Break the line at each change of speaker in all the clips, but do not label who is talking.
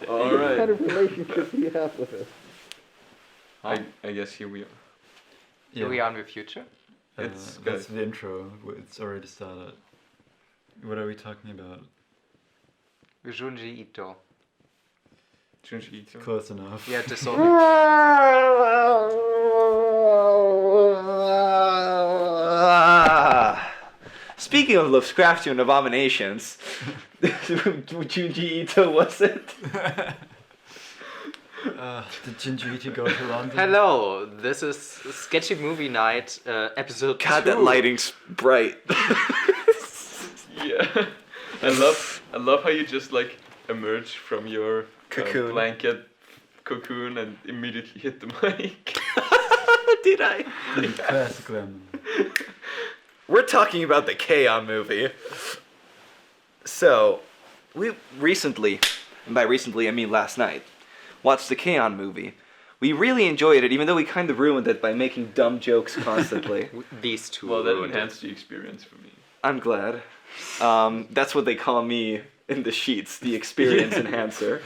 All
What
right.
kind of relationship do you have with it?
I guess here we are.
Here we are in the future.
It's
That's
good.
the intro. It's already started. What are we talking about?
Junji Ito.
Junji Ito.
Close enough.
Yeah, this all.
Speaking of Lovecraftian abominations, Junji Ito, was it?
Did Junji Ito go to London?
Hello, this is Sketchy Movie Night, episode 2.
God, that lighting's bright.
Yeah. I love how you just like emerge from your
Cocoon.
blanket cocoon and immediately hit the mic.
Did I?
Classic Lemon.
We're talking about the K-On! Movie. So, we recently, and by recently I mean last night, watched the K-On! Movie. We really enjoyed it, even though we kind of ruined it by making dumb jokes constantly.
These two.
Well, that
ruined it.
enhanced the experience for me.
I'm glad. That's what they call me in the sheets, the experience enhancer.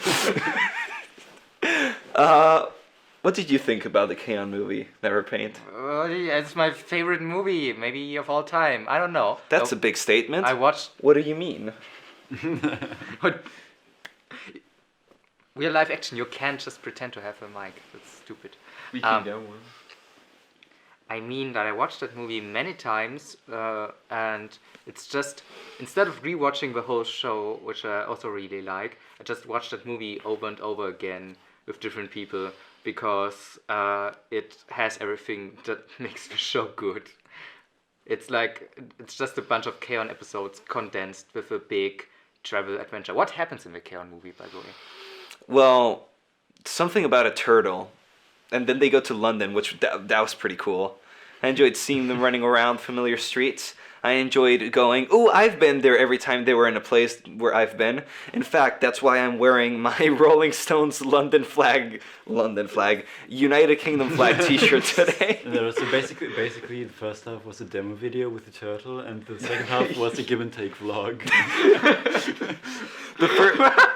What did you think about the K-On! Movie, NeverPaint?
Yeah, it's my favorite movie, maybe of all time. I don't know.
That's a big statement.
I watched.
What do you mean?
Real life action. You can't just pretend to have a mic. That's stupid.
We can get one.
I mean that I watched that movie many times, and it's just, instead of rewatching the whole show, which I also really like, I just watched that movie over and over again with different people, because it has everything that makes the show good. It's just a bunch of K-On! Episodes condensed with a big travel adventure. What happens in the K-On! Movie, by the way?
Well, something about a turtle. And then they go to London, which that was pretty cool. I enjoyed seeing them running around familiar streets. I enjoyed going, I've been there every time they were in a place where I've been. In fact, that's why I'm wearing my Rolling Stones London flag, United Kingdom flag t-shirt today.
So basically, the first half was a demo video with the turtle, and the second half was a give and take vlog.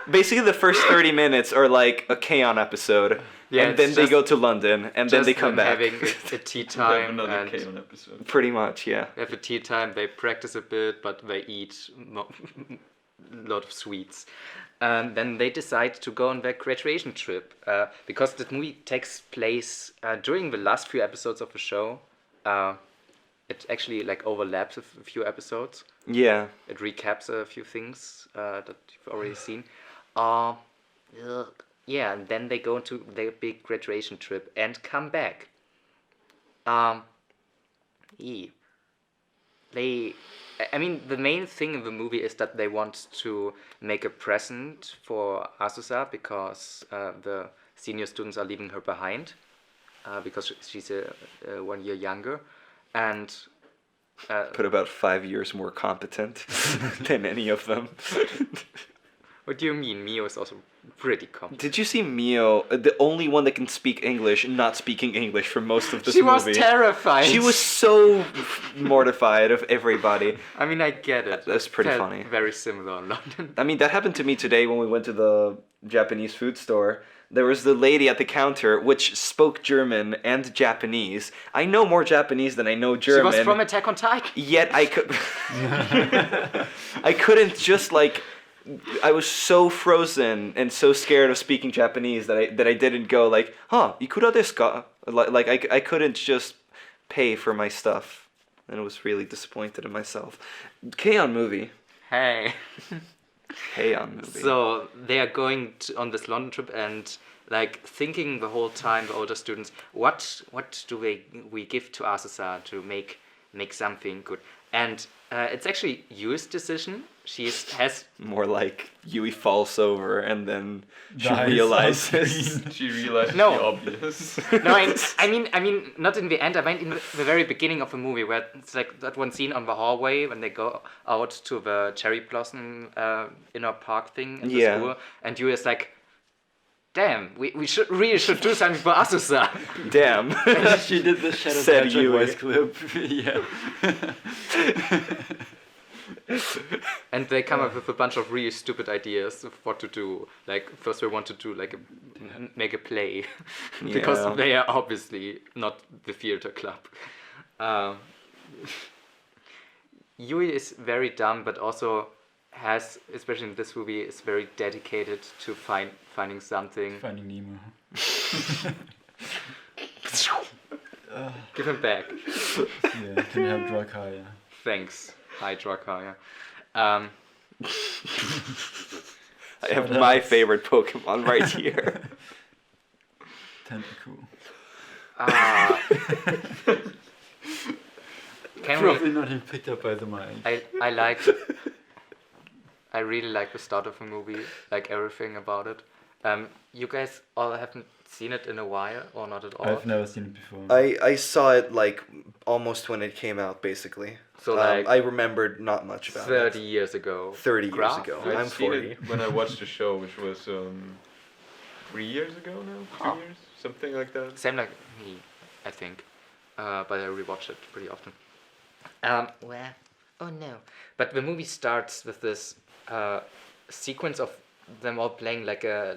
Basically, the first 30 minutes are like a K-On! Episode.
Yeah,
and then they go to London, and then they come back.
Having a tea
We have
time.
another
And
K-On! episode.
Pretty much, yeah.
they have a tea time, they practice a bit, but they eat a lot of sweets. And then they decide to go on their graduation trip. Because the movie takes place during the last few episodes of the show. It actually overlaps with a few episodes.
Yeah.
It recaps a few things that you've already seen. Yeah, and then they go into their big graduation trip and come back. The main thing in the movie is that they want to make a present for Asusa because the senior students are leaving her behind because she's 1 year younger, and
But about 5 years more competent than any of them.
what do you mean? Mio is also pretty competent.
Did you see Mio, the only one that can speak English, not speaking English for most of this
She
movie?
was terrified.
She was so mortified of everybody.
I mean, I get it.
That's pretty
Felt
funny.
Very similar in London.
I mean, that happened to me today when we went to the Japanese food store. There was the lady at the counter which spoke German and Japanese. I know more Japanese than I know German.
She was from Attack on Titan.
Yet I could... I couldn't just I was so frozen and so scared of speaking Japanese that I didn't go ikura desu ka? I couldn't just pay for my stuff. And I was really disappointed in myself. K-On! Movie.
Hey.
K-On! Movie.
So they are going on this London trip and thinking the whole time, the older students, what do we give to Asusa to make something good? And it's actually Yui's decision. She has
more like Yui falls over and then she
Dies
realizes.
She realized
No.
the obvious.
no, I mean, not in the end. I meant in the very beginning of the movie, where it's that one scene on the hallway when they go out to the cherry blossom inner park thing in the
Yeah.
school, and Yui is like, "Damn, we really should do something for Asusa."
Damn.
She did the Shadow
Said
Patrick
Yui.
voice clip. Yeah.
And they come up with a bunch of really stupid ideas of what to do. Like first we want to do like make a play, because
Yeah.
they are obviously not the theater club. Yui is very dumb, but also has, especially in this movie, is very dedicated to finding something.
Finding Nemo.
Give him back.
Yeah, can you have drug hire?
Thanks. Hi, Drakaya.
I have my favorite Pokemon right here.
Tentacool.
Can
Probably
we?
not even picked up by the mic.
I really like the start of the movie, like everything about it. You guys all haven't seen it in a while, or not at all?
I've never seen it before.
I saw it like almost when it came out, basically.
So like
I remembered not much about
30
it.
years ago.
30 years
Graf?
ago.
I've
I'm
seen
40.
it when I watched the show, which was 3 years ago now, 2 years, something like that.
Same like me, I think. But I rewatch it pretty often. Well, oh no. But the movie starts with this sequence of them all playing like a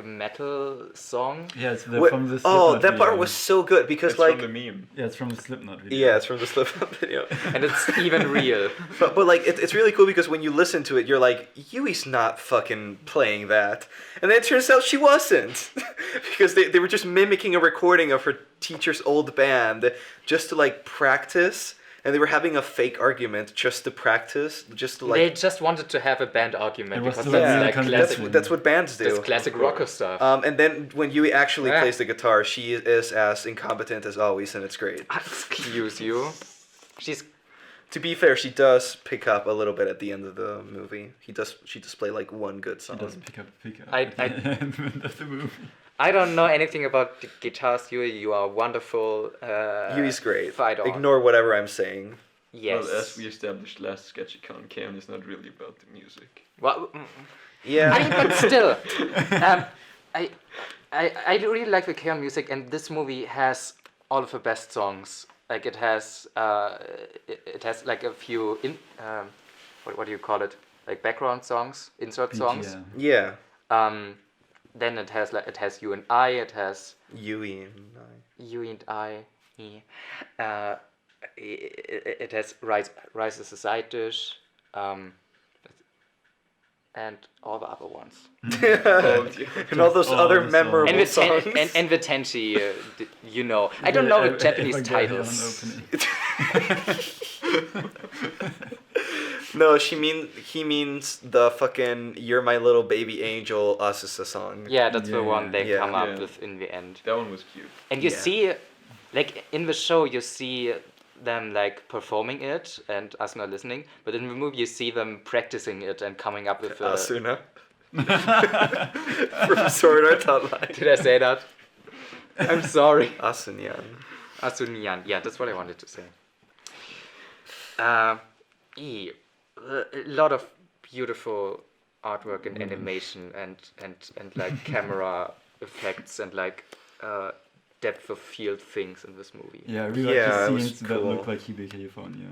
metal song.
Yeah, it's
What-
from the
oh,
Slipknot
that part
video.
was so good because
It's
like
from the meme.
Yeah, it's from the Slipknot video.
yeah, it's from the Slipknot video.
And it's even real.
But like it's really cool because when you listen to it, you're like, Yui's not fucking playing that, and then it turns out she wasn't, because they were just mimicking a recording of her teacher's old band just to like practice, and they were having a fake argument just to practice, just to like.
They just wanted to have a band argument
It was
because
the
that's
yeah,
like
really
classic.
convincing.
that's what bands do.
That's classic
Of course.
rocker stuff.
And then when Yui actually
Ah.
plays the guitar, she is as incompetent as always, and it's great.
Excuse you. She's
To be fair, she does pick up a little bit at the end of the movie. She does play like one good
She
song.
doesn't pick up
I-
at the end of the movie.
I don't know anything about the guitars, Yui. You are wonderful.
Yui's great.
Fight on.
Ignore whatever I'm saying.
Yes.
Well, as we established last SketchyCon, Canon is not really about the music.
Well,
Yeah.
I mean, but still, I really like the K-On music, and this movie has all of the best songs. Like it has like a few what do you call it? Like background songs, insert songs.
BGM.
Yeah.
Then it has You and I. It has
Yui and I.
You and I. Yeah. It has Rise as a Side Dish. And all the other ones.
And all those
all
other
the
memorable
And the,
songs.
and the Tenchi, you know. I don't know the Japanese
Evangelion
titles.
opening.
No, he means the fucking "You're My Little Baby Angel" Asusa song.
Yeah, that's the
Yeah,
one they
yeah.
come up
Yeah.
with in the end.
That one was cute.
And you
Yeah.
see, like in the show, you see them like performing it and Asuna listening, but in the movie you see them practicing it and coming up with
Asuna. From Sword Art Online.
Did I say that? I'm sorry.
Asunyan.
Asunyan. Yeah, that's what I wanted to say. A lot of beautiful artwork and animation and like camera effects and like depth of field things in this movie.
Yeah, I really
Yeah,
like
it
the
was
scenes that
cool.
look like Hebe, California.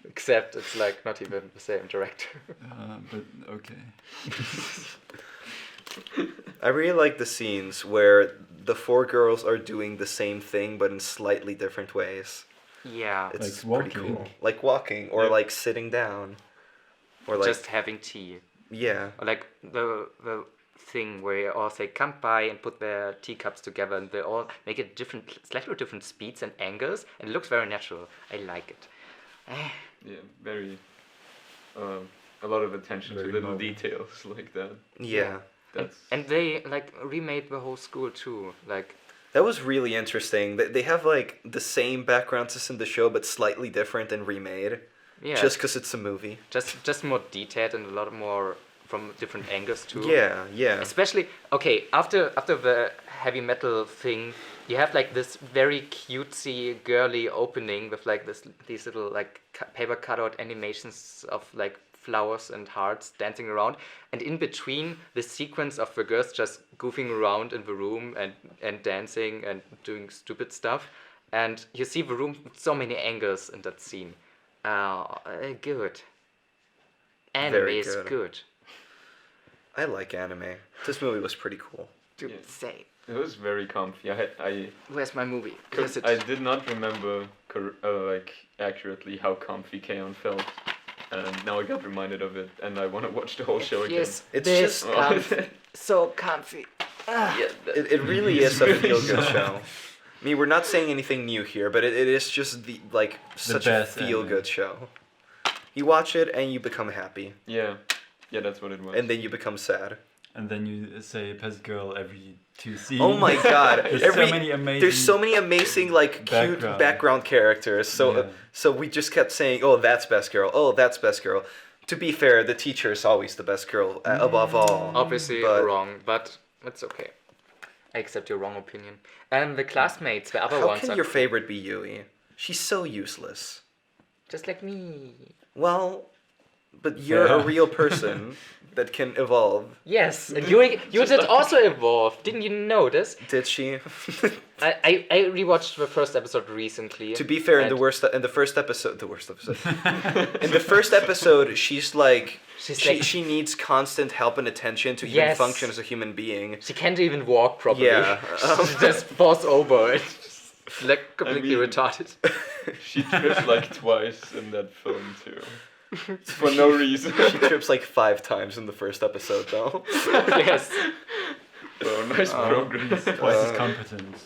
Except it's like not even the same director.
But okay.
I really like the scenes where the four girls are doing the same thing but in slightly different ways.
Yeah.
It's
Like
pretty
walking.
cool. Like walking or
Yeah.
like sitting down. Or like
Just having tea.
yeah.
Or like the thing where you all say kanpai and put their teacups together and they all make it slightly different speeds and angles and it looks very natural. I like it.
Yeah, very. A lot of attention
Very
to little
modern.
details like that.
Yeah.
That's
And they like remade the whole school too. Like
That was really interesting. They have like the same backgrounds as in the show but slightly different and remade.
yeah,
Just because it's a movie.
just more detailed and a lot more from different angles too.
Yeah, yeah.
Especially okay after the heavy metal thing, you have like this very cutesy girly opening with like these little like paper cutout animations of like flowers and hearts dancing around, and in between the sequence of the girls just goofing around in the room and dancing and doing stupid stuff, and you see the room with so many angles in that scene. Good. Anime
Very
is
good.
good.
I like anime. This movie was pretty cool.
Dude,
Yeah.
same.
It was very comfy. I
Where's my movie? Where's it?
I did not remember like accurately how comfy Kaon felt, and now I got reminded of it, and I want to watch the whole show again.
Yes,
It's
this
just-
comfy. So comfy.
Yeah,
It really is a feel-good show. I mean, we're not saying anything new here, but it is just such a
best
feel-good show. You watch it and you become happy,
yeah, that's what it was.
and then you become sad.
And then you say "Pest Girl" every 2 scenes.
Oh my god!
There's so many amazing.
like cute background characters. So
Yeah.
so we just kept saying, "Oh, that's best girl. Oh, that's best girl." To be fair, the teacher is always the best girl above all.
Obviously
But-
wrong, but it's okay. I accept your wrong opinion. And the classmates, the other
How
ones
can
are
your favorite be Yui? She's so useless.
just like me.
Well, but you're a
Fair.
real person that can evolve.
Yes, and you did also evolve. Didn't you notice?
Did she?
I rewatched the first episode recently.
To be fair, in the
and
in the first episode, in the first episode, she's like,
She's like-
she needs constant help and attention to even
Yes.
function as a human being.
she can't even walk properly.
Yeah.
She just falls over. It's like completely
mean-
retarded.
She tripped like twice in that film too, for no reason.
She trips like 5 times in the first episode, though.
Yes.
So nice progress.
Twice as competent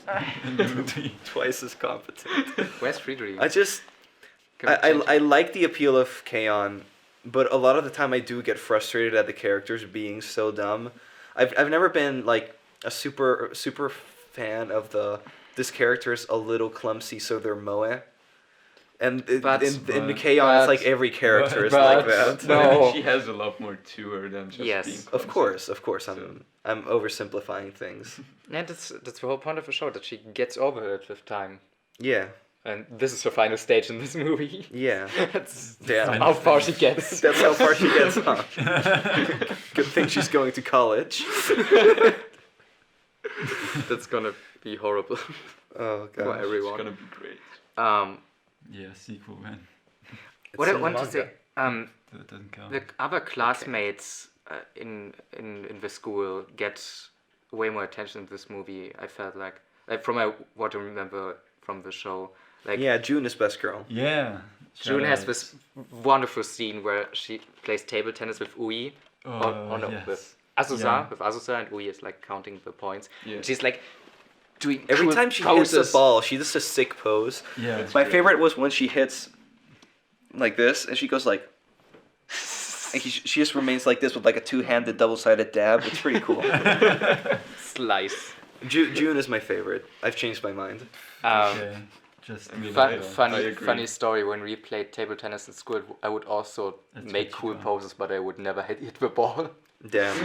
in the movie.
Twice as competent.
Where's Friedrich?
I just,
Can we change
I like the appeal of Kaon, but a lot of the time I do get frustrated at the characters being so dumb. I've never been like a super fan of this character is a little clumsy, so they're moe. And in the Kaon, it's like every character is like that.
No.
She has a lot more to her than just
Yes.
being
Of
clumsy.
course, I'm oversimplifying things.
And that's the whole point of the show, that she gets over it with time.
Yeah,
And this is her final stage in this movie.
yeah.
That's
Damn.
how far she gets.
That's how far she gets, huh? Good thing she's going to college.
That's gonna be horrible
Oh
for
god.
It's
everyone.
gonna be great.
Yeah, sequel, man.
What I
in the
want to
manga.
say,
That doesn't count.
the other classmates in the school get way more attention in this movie. I felt like from what I remember from the show, like
Yeah, June is best girl.
Yeah.
June has
shout
this wonderful scene where she plays table tennis with Ui,
out.
no,
Yes.
with Azusa,
Yeah.
and Ui is like counting the points.
Yeah.
She's like doing
Every
cool
time she
poses.
hits a ball, she does a sick pose.
Yeah.
That's
My
great.
favorite was when she hits like this, and she goes like, and she just remains like this with like a 2-handed double-sided dab. It's pretty cool.
Slice.
June is my favorite. I've changed my mind.
Okay. Just really
I
Funny
agree.
story. When we played table tennis in school, I would also
That's
make
what
cool
you
poses, but I would never hit the ball.
Damn.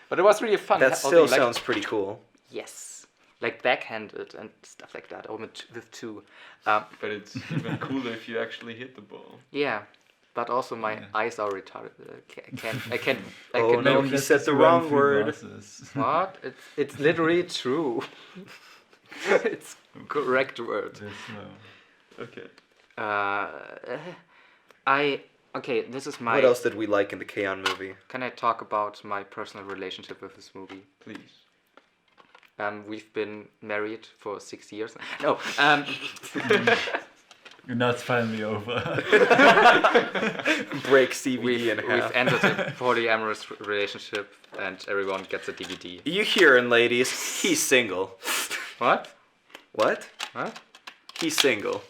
But it was really fun.
That
Also,
still
like,
sounds pretty cool.
yes, like backhanded and stuff like that. Or with two.
But it's even cooler if you actually hit the ball.
Yeah, but also my
Yeah.
eyes are retarded. I can't.
Oh,
can
no,
no.
he said the wrong word.
What? It's literally true. It's correct word.
Okay.
Okay. This is my.
What else did we like in the Kaon movie?
Can I talk about my personal relationship with this movie?
Please.
We've been married for 6 years. No.
And that's finally over.
Break CVD
We've
in half.
entered a polyamorous relationship, and everyone gets a DVD.
You hearing, ladies? He's single.
What?
What?
Huh?
He's single.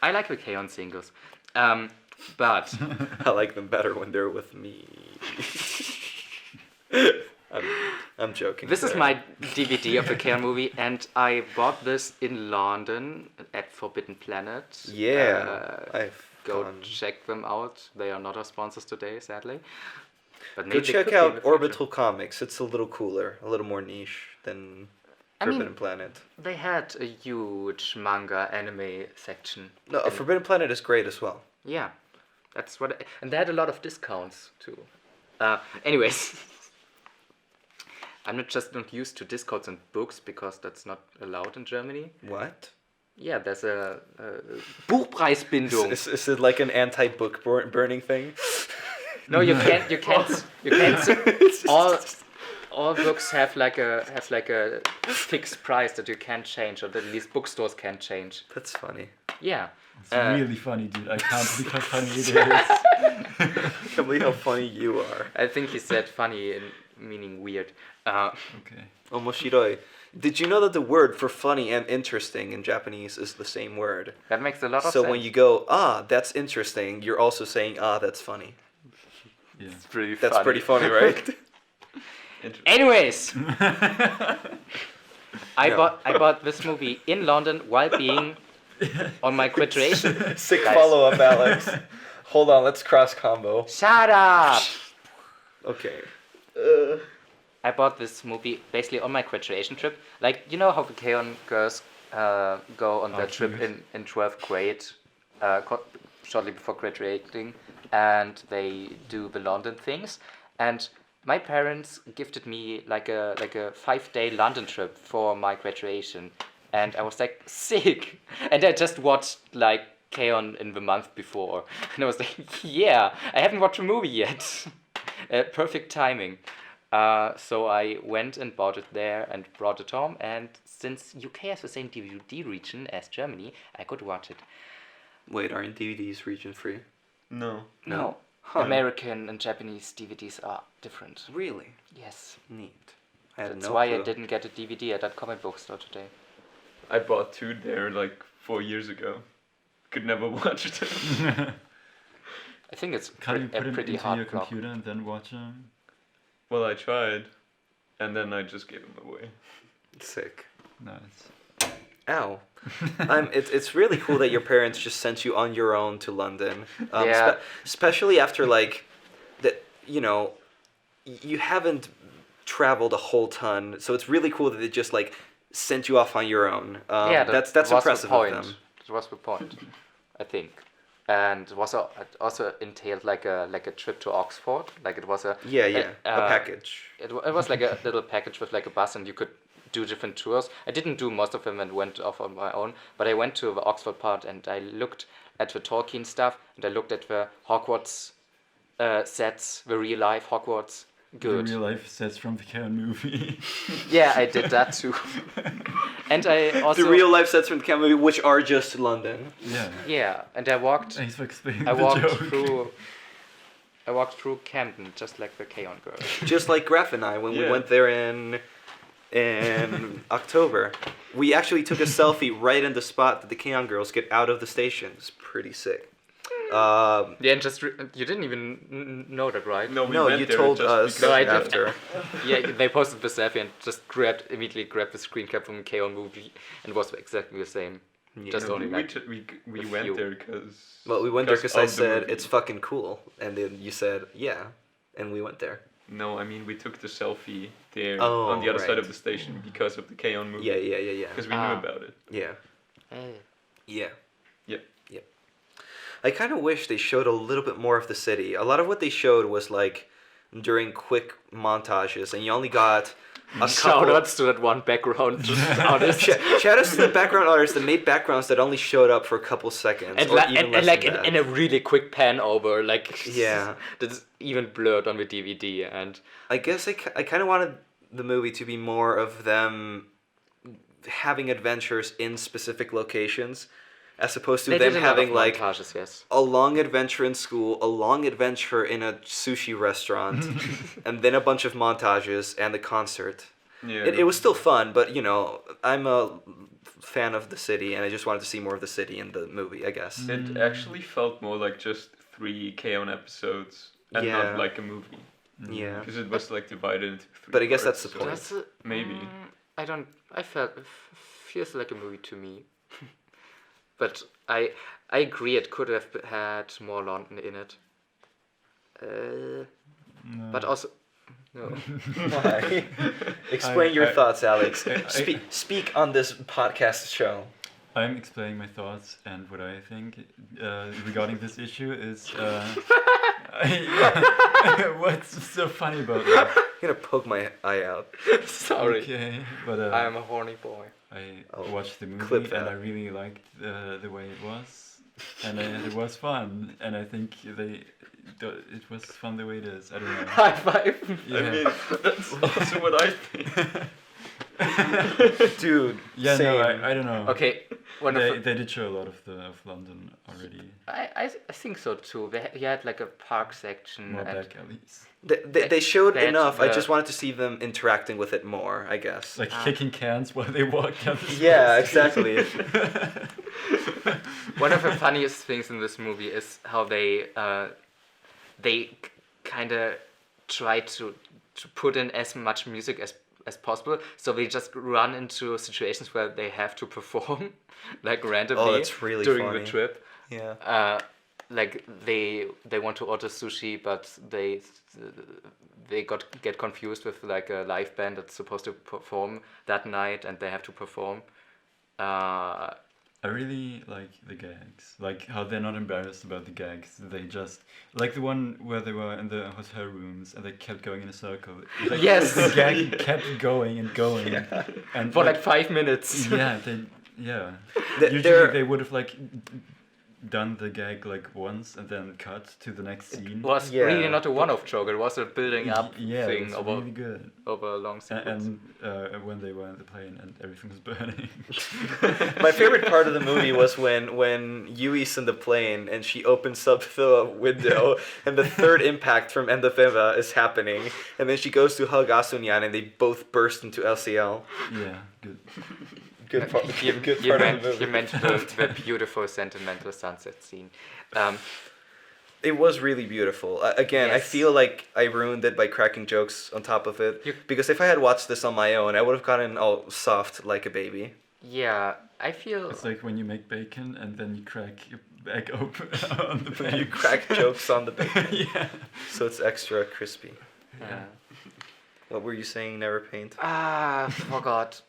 I like the K-On! Singles. But
I like them better when they're with me. I'm joking.
this is
there.
my DVD of the K-On! Movie, and I bought this in London at Forbidden Planet.
Yeah. I've
Go
gone.
check them out. They are not our sponsors today, sadly. But
Go
maybe they
check
could be in
out
the future.
Orbital Comics. It's a little cooler, a little more niche than
I mean-
Forbidden Planet.
They had a huge manga anime section.
No,
and-
Forbidden Planet is great as well.
Yeah, that's what. And they had a lot of discounts too. Anyways, I'm not used to discounts on books because that's not allowed in Germany.
What?
Yeah, there's a Buchpreisbindung.
Is it like an anti-book burning thing?
No, you can't. You can't. All books have like a fixed price that you can't change, or that at least bookstores can't change.
That's funny.
Yeah.
It's really funny, dude. I can't believe how funny it is.
I can't believe how funny you are.
I think he said funny in meaning weird.
Okay.
Omoshiroi. Did you know that the word for funny and interesting in Japanese is the same word?
That makes a lot of
So
sense.
when you go, that's interesting, you're also saying, that's funny.
Yeah.
It's pretty
That's
funny.
pretty funny, right?
Anyways, I
No.
bought this movie in London while being on my graduation.
Sick
Guys.
follow-up, Alex. Hold on, let's cross combo.
Shut up!
Okay.
I bought this movie basically on my graduation trip. Like, you know how the K-On! Girls go on their trip in 12th grade, shortly before graduating, and they do the London things. And my parents gifted me like a 5-day London trip for my graduation. And I was like, sick! And I just watched like K-On! In the month before. And I was like, yeah, I haven't watched a movie yet. Perfect timing. So I went and bought it there and brought it home, and since UK has the same DVD region as Germany, I could watch it.
Wait, aren't DVDs region free?
No.
No.
Huh.
American and Japanese DVDs are different.
Really?
Yes.
Neat. I had
That's
no
why
clue.
I didn't get a DVD at that comic book store today.
I bought 2 there like 4 years ago. Could never watch them.
I think it's
Can't you put
a
them
pretty
into
hard
your
clock.
computer and then watch them?
Well, I tried, and then I just gave them away.
Sick.
Nice.
Ow. It's really cool that your parents just sent you on your own to London.
Yeah.
Especially after like that, you know, you haven't traveled a whole ton, so it's really cool that they just like sent you off on your own.
Yeah,
that's
was
impressive
the
of
point.
them.
That was the point, I think. And it also entailed like a trip to Oxford. Like it was a
Yeah, a package.
It was like a little package with like a bus, and you could do different tours. I didn't do most of them and went off on my own, but I went to the Oxford part and I looked at the Tolkien stuff, and I looked at the Hogwarts sets, the real life Hogwarts. Good.
The real life sets from the K-On! Movie.
Yeah, I did that too. And I also
The real life sets from the camera movie, which are just London.
Yeah.
Yeah, and I walked.
Thanks for explaining
I
the
walked
joke.
through Camden, just like the K-On! Girl.
Just like Graf and I when we
Yeah.
went there in October. We actually took a selfie right in the spot that the K-On! Girls get out of the station. It's pretty sick.
Yeah, and just you didn't even know that, right?
No, we
No,
went
you
there
told
just
us
because
No, I did.
after.
Yeah, they posted the selfie and just immediately grabbed the screen cap from K-On! Movie, and it was exactly the same. Just
No,
only
we,
like
ju- we
a
went
few.
there because.
Well, we went there because I
of the
said
movie.
it's fucking cool, and then you said yeah, and we went there.
No, I mean we took the selfie there
Oh,
on the other
right.
side of the station because of the K-On! movie.
Yeah.
Because we
Ah.
knew about it.
Yeah.
Hey.
Yeah.
Yep.
Yep. I kind of wish they showed a little bit more of the city. A lot of what they showed was like during quick montages, and you only got a
Shout
couple.
outs to that one background artist.
Shout outs to the background artists that made backgrounds that only showed up for a couple seconds,
And,
or
like,
even
and,
less
and like
than that.
in a really quick pan over, like
Yeah.
that's even blurred on the DVD. And
I guess I kind of wanted the movie to be more of them having adventures in specific locations, as opposed to
they
them
did a lot of
having like
montages, yes.
a long adventure in school, a long adventure in a sushi restaurant, and then a bunch of montages and the concert.
Yeah.
It was still fun, but you know, I'm a fan of the city, and I just wanted to see more of the city in the movie, I guess.
It actually felt more like just 3 K-On! episodes and
Yeah.
not like a movie.
Yeah.
Because it was like divided into 3
But I guess
parts,
that's the
so
point.
Does it-
Maybe.
I don't. I felt it feels like a movie to me. But I agree. It could have had more London in it.
No.
But also no.
Why? Explain your
I-
thoughts, Alex.
I-
Speak on this podcast show.
I'm explaining my thoughts, and what I think regarding this issue is. What's so funny about that?
I'm gonna poke my eye out.
Sorry.
Okay, but
I'm a horny boy.
I
Oh,
watched the movie
clip
and
that.
I really liked the way it was, and it was fun. And I think it was fun the way it is. I don't know.
High five.
Yeah.
I mean, that's also what I think.
Dude,
Yeah,
same.
no, I don't know.
Okay, one
They,
of
they did show a lot of London already.
I think so too. He had like a park section.
More
and
back alleys.
They showed
That's
enough. I
the-
just wanted to see them interacting with it more, I guess.
Like kicking cans while they walk down the
Yeah,
stairs.
exactly.
One of the funniest things in this movie is how they kind of try to put in as much music as possible. So they just run into situations where they have to perform like randomly
that's really
during
funny.
the trip.
Yeah.
Like they want to order sushi, but they get confused with like a live band that's supposed to perform that night, and they have to perform.
I really like the gags, like how they're not embarrassed about the gags. They just like the one where they were in the hotel rooms and they kept going in a circle. It's like
Yes.
the gag kept going and going, and
For like 5 minutes.
yeah, Usually
they're-
they would have like done the gag like once and then cut to the next scene.
It was
Yeah.
really not a one-off joke. It was a building up
Yeah,
thing
it was
over
really good.
over a long sequence.
And when they were in the plane and everything was burning.
My favorite part of the movie was when Yui's in the plane and she opens up the window and the third impact from Endofeva is happening, and then she goes to hug Asunyan and they both burst into LCL.
Yeah, good.
Good part.
You
Good part of the movie.
meant the beautiful sentimental sunset scene.
It was really beautiful. Again, I
Yes.
feel like I ruined it by cracking jokes on top of it. Because if I had watched this on my own, I would have gotten all soft like a baby.
Yeah, I feel
It's like when you make bacon and then you crack your egg open on the bacon.
You crack jokes on the bacon,
Yeah.
so it's extra crispy.
yeah.
What were you saying, NeverPaint?
Forgot.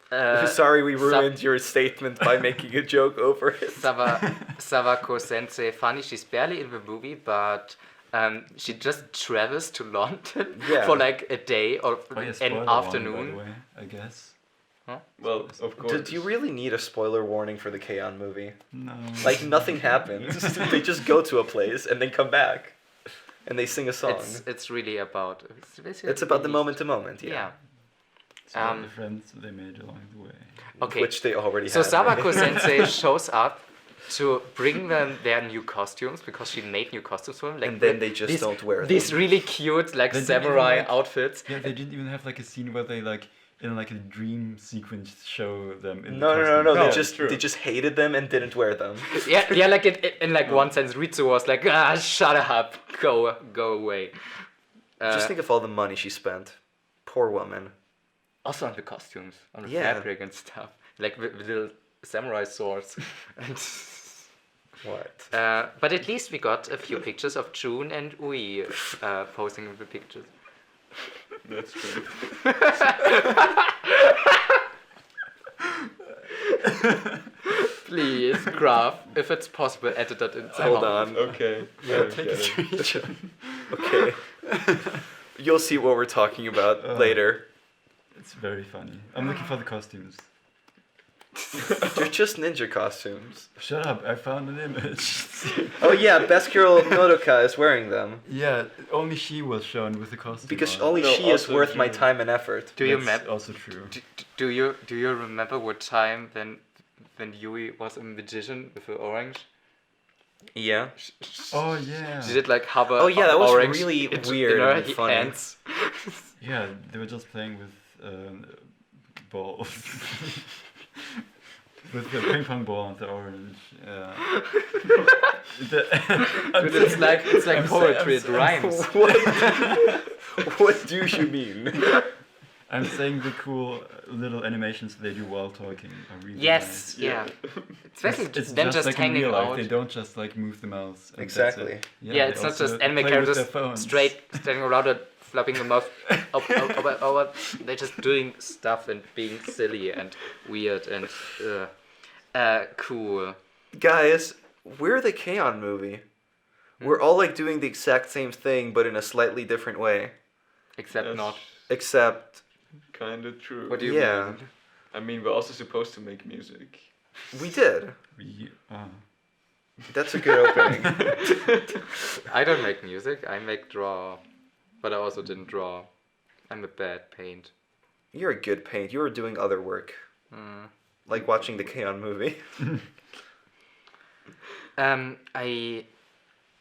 Sorry we ruined your statement by making a joke over it.
Sawako Sensei funny. She's barely in the movie, but she just travels to London
Yeah.
for like a day or
Oh, yeah,
an
spoiler warning, by the
afternoon.
way, I guess.
Well, of course.
Did you really need a spoiler warning for the K-On! Movie?
No.
Like, nothing happens. They just go to a place and then come back. And they sing a song.
It's really about.
It's about the moment to moment,
Yeah.
yeah.
It's about the friends they made along the way.
Okay.
Which they already
So
had.
Sawako Sensei shows up to bring them their new costumes because she made new costumes for them. Like
And then they just
these-
don't wear
These
them.
really cute like
They didn't even,
samurai
like-
outfits.
Yeah, they didn't even have like a scene where they like in like a dream sequence show them in
No.
the costumes.
They
No,
just
true.
they just hated them and didn't wear them.
Yeah, like in like one sense, Ritsu was like, shut up, go away.
Just think of all the money she spent. Poor woman.
Also on the costumes, on the
Yeah.
fabric and stuff, like with little samurai swords. And,
What?
but at least we got a few pictures of June and Ui posing the pictures.
That's true.
Please, Graf, if it's possible, edit that in.
Hold
somehow.
on.
Okay.
Yeah,
take a
screenshot. Okay. You'll see what we're talking about later.
It's very funny. I'm looking for the costumes.
They're just ninja costumes.
Shut up, I found an image.
Oh yeah, best girl Nodoka is wearing them.
Yeah, only she was shown with the costume.
Because
on.
only
No,
she is
also
worth my
June.
time and effort.
Do you
That's
map?
also true.
Do you remember what time when Yui was a magician with the orange?
Yeah.
Oh yeah.
She did like hover.
Oh, yeah, that was
orange
really
in
weird
her
and funny.
hands.
Yeah, they were just playing with balls. With the ping pong ball and the orange.
But it's like poetry. It rhymes.
What do you mean?
I'm saying the cool little animations they do while talking are really
Yes,
nice.
yeah. Especially
It's
them just
like in
hanging
real life.
out.
They don't just like move the mouse. and that's
Exactly.
it.
Yeah,
they
it's not
also
just anime
play with
characters
their phones.
straight standing around and flapping the mouth over. They're just doing stuff and being silly and weird and cool.
Guys, we're the K-On! Movie. We're all like doing the exact same thing, but in a slightly different way.
Except
That's
not.
Except,
kind of true.
What do you
yeah.
mean?
I mean, we're also supposed to make music.
We did.
We,
That's a good opening.
I don't make music. I make draw, but I also didn't draw. I'm a bad paint.
You're a good paint. You were doing other work. Like watching the K-On! Movie.
I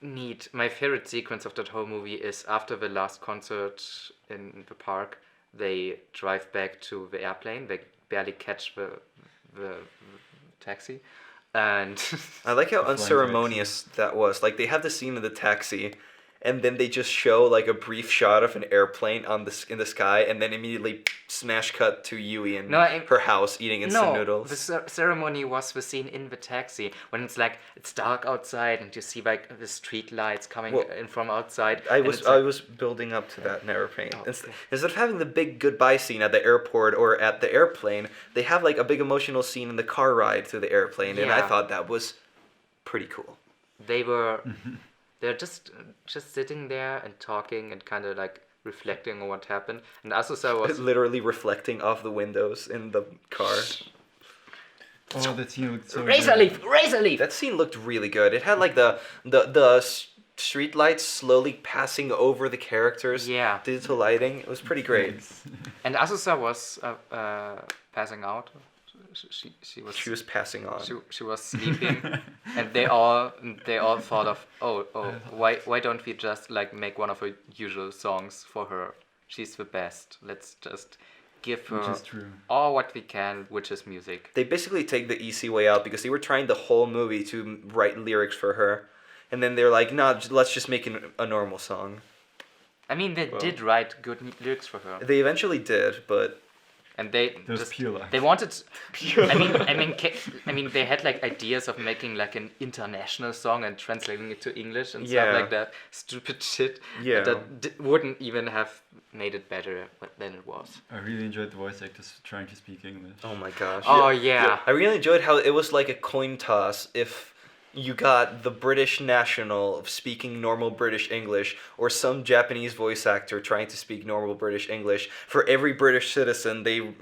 need my favorite sequence of that whole movie is after the last concert in the park. They drive back to the airplane. They barely catch the taxi, and
I like how
flying
unceremonious that was. Like, they have the scene in the taxi, and then they just show, like, a brief shot of an airplane in the sky, and then immediately smash cut to Yui in her house eating instant noodles.
The ceremony was the scene in the taxi when it's like it's dark outside and you see like the street lights coming in from outside.
I was building up to that NeverPaint.
Oh, okay.
Instead of having the big goodbye scene at the airport or at the airplane, they have like a big emotional scene in the car ride to the airplane, and I
Yeah.
thought that was pretty cool.
They were they're just sitting there and talking and kind of like reflecting on what happened. And Asusa was
Literally reflecting off the windows in the car.
oh, that scene looked so
razor
good.
leaf.
That scene looked really good. It had like the street lights slowly passing over the characters.
Yeah.
Digital lighting. It was pretty great.
And Asusa was passing out. She was
Passing on.
she was sleeping, and they all thought of why don't we just like make one of her usual songs for her? She's the best. Let's just give
Which
her
is true.
all what we can, which is music.
They basically take the easy way out because they were trying the whole movie to write lyrics for her. And then they're like, nah, let's just make a normal song.
I mean, they did write good lyrics for her,
They eventually did, but
and they
Those
just
pure lies.
they wanted. I mean, they had like ideas of making like an international song and translating it to English and
Yeah.
stuff like that. Stupid shit.
Yeah.
That wouldn't even have made it better than it was.
I really enjoyed the voice actors trying to speak English.
oh my gosh.
Oh yeah.
I really enjoyed how it was like a coin toss if you got the British national of speaking normal British English or some Japanese voice actor trying to speak normal British English. For every British citizen they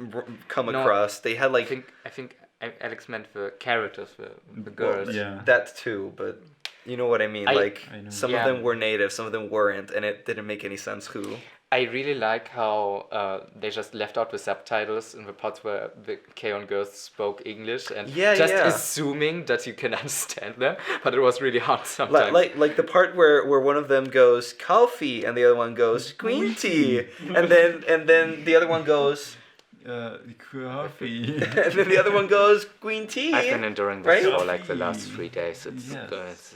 come
No,
across, they had like
I think Alex meant the characters, the girls.
Yeah.
that too, but you know what I mean.
I
Like
know.
some
Yeah.
of them were native, some of them weren't, and it didn't make any sense who.
I really like how they just left out the subtitles in the parts where the K-On! girls spoke English and just assuming that you can understand them, but it was really hard sometimes.
Like the part where one of them goes coffee and the other one goes green tea, and then the other one goes
Coffee.
and then the other one goes green tea.
I've been enduring this
Right?
for like the last 3 days. It's
Yes.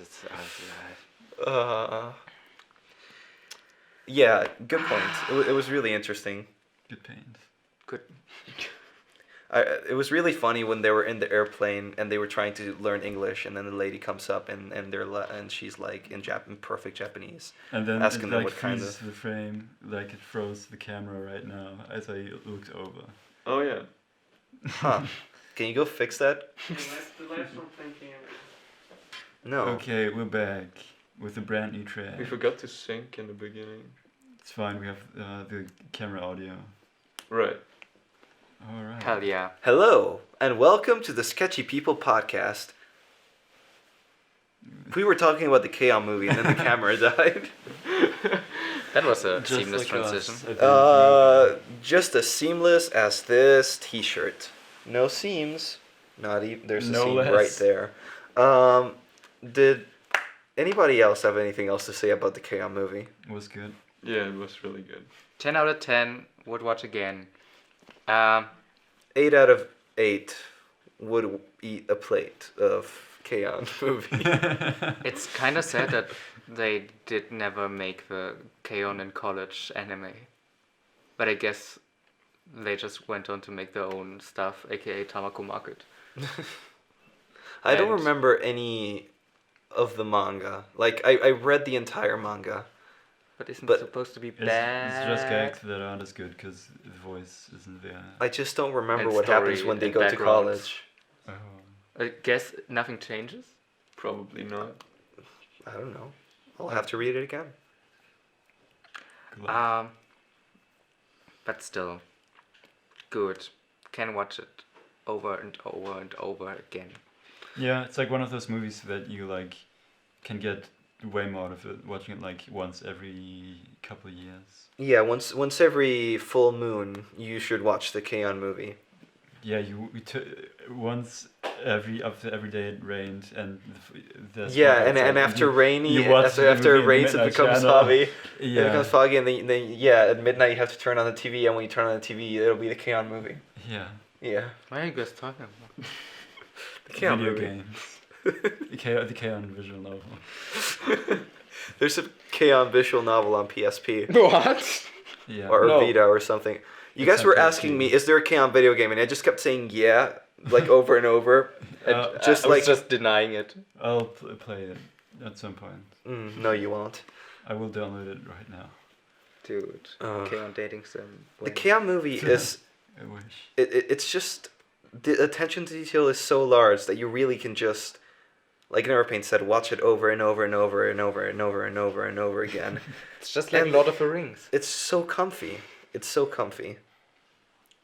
Yeah, good point. It was really interesting.
Good paint.
good.
It was really funny when they were in the airplane and they were trying to learn English, and then the lady comes up and and she's like in perfect Japanese.
And then
Asking
it
them
like
what kind
freezes the frame, like it froze the camera right now as I looked over.
Oh yeah.
Huh? Can you go fix that?
The lights not blinking.
No.
Okay, we're back with a brand new track.
We forgot to sync in the beginning.
It's fine, we have the camera audio.
Right.
Alright.
Hell yeah.
Hello and welcome to the Sketchy People podcast. We were talking about the K-On! Movie and then the camera died.
That was a
Just
seamless
like
transition.
us, I think.
Just as seamless as this T-shirt. No seams. Not even. There's a
No
seam
less.
right there. Did anybody else have anything else to say about the K-On! Movie?
It was good.
Yeah, it was really good.
10 out of 10 would watch again.
8 out of 8 would eat a plate of K-On! Movie.
It's kind of sad that they did never make the K-On! In college anime. But I guess they just went on to make their own stuff, aka Tamako Market.
I don't
And-
remember any of the manga. Like, I read the entire manga.
But isn't
But
it supposed to be
It's
bad?
just gags that aren't as good because the voice isn't there.
I just don't remember
And
what happens
story
when they
and
go to
backgrounds.
college.
Oh.
I guess nothing changes.
Probably not.
I don't know. I'll have to read it again.
Good luck.
But still, good. can watch it over and over and over again.
Yeah, it's like one of those movies that you like can get way more out of it watching it like once every couple of years.
Yeah, once every full moon, you should watch the K-On! Movie.
Yeah, once after every day it rained and
and after rainy, after it rains, it becomes foggy.
Yeah.
It becomes foggy, and then at midnight you have to turn on the TV, and when you turn on the TV, it'll be the K-On! Movie.
Yeah.
Yeah.
What are you guys talking about?
The K-On!
Video
movie.
games. the K-On! visual novel.
There's a K-On! visual novel on PSP
What?
Yeah.
or
No.
Vita or something. You
It's
guys
on
were
PSP.
asking me, is there a K-On! video game? And I just kept saying yeah, like over and over. And just
I
like
was just denying it.
I'll play it at some point.
no, you won't.
I will download it right now.
Dude, K-On! dating sim.
The K-On! movie is
I wish.
it's just the attention to detail is so large that you really can just, like NeverPaint said, watch it over and over and over and over and over and over and over again.
It's just like
And-
Lord of the Rings.
It's so comfy. It's so comfy.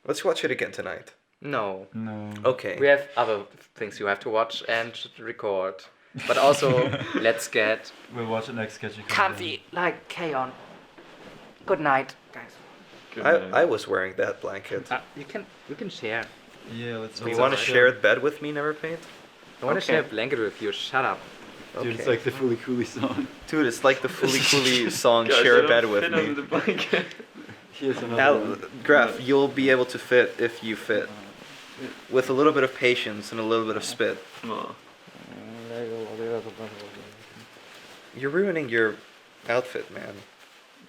Let's watch it again tonight.
No.
No.
Okay.
We have other things you have to watch and record. But also, let's get
We'll watch it next Sketchy People.
comfy like K-On! Good night, guys.
Good night.
I was wearing that blanket.
We can share.
Yeah, let's.
Do you
all
want to
watch
share
it.
the bed with me, NeverPaint?
I want to
Okay.
share a blanket with you. Shut up.
Dude, it's
Okay.
like the Fully Cooley song.
Dude, it's like the Fully Cooley song
Guys,
"Share
I
a
don't
Bed with
fit
Me."
under the blanket.
Here's another
Now,
one.
Graf, you'll be able to fit if you fit. With a little bit of patience and a little bit of spit.
Aw.
You're ruining your outfit, man.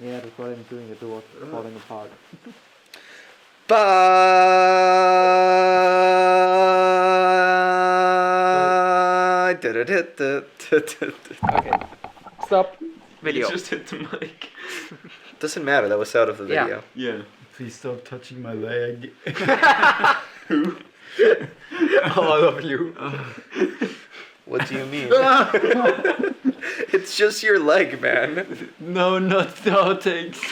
Yeah, that's what I'm doing. The door falling apart.
Bye.
Okay. Stop. Video.
You just hit the mic.
Doesn't matter. That was out of the
Yeah.
video.
Yeah.
Please stop touching my leg.
All of you.
What do you mean? It's just your leg, man.
No, not the outtakes.